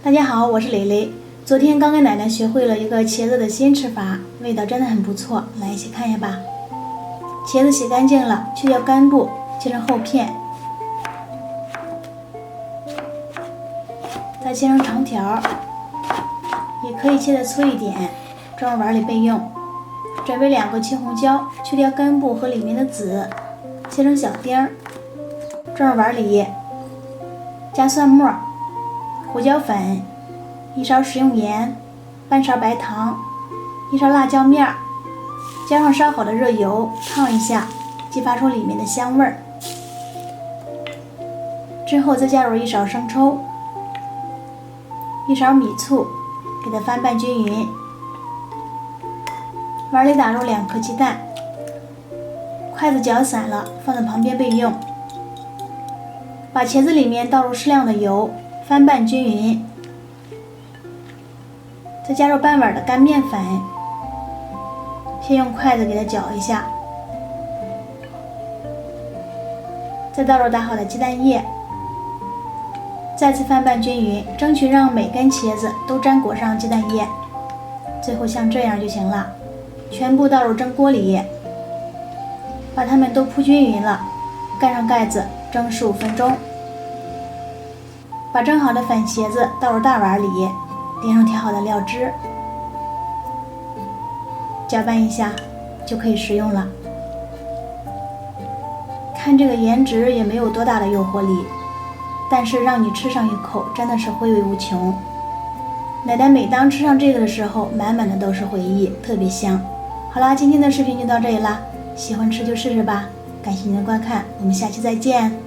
大家好，我是蕾蕾。昨天刚跟奶奶学会了一个茄子的新吃法，味道真的很不错，来一起看一下吧。茄子洗干净了，去掉干部，切成厚片，再切成长条，也可以切得粗一点，装入碗里备用。准备2个青红椒，去掉根部和里面的籽，切成小丁儿，装入碗里。加蒜末、胡椒粉、1勺食用盐、半勺白糖、1勺辣椒面，加上烧好的热油，烫一下，激发出里面的香味儿。之后再加入1勺生抽、1勺米醋，给它翻拌均匀。碗里打入2颗鸡蛋，筷子搅散了，放在旁边备用。把茄子里面倒入适量的油，翻拌均匀。再加入半碗的干面粉，先用筷子给它搅一下，再倒入打好的鸡蛋液，再次翻拌均匀，争取让每根茄子都沾裹上鸡蛋液。最后像这样就行了，全部倒入蒸锅里，把它们都铺均匀了，盖上盖子蒸15分钟。把蒸好的粉茄子倒入大碗里，淋上调好的料汁，搅拌一下就可以食用了。看这个颜值也没有多大的诱惑力，但是让你吃上一口真的是回味无穷。奶奶每当吃上这个的时候，满满的都是回忆，特别香。好啦，今天的视频就到这里啦，喜欢吃就试试吧。感谢您的观看，我们下期再见。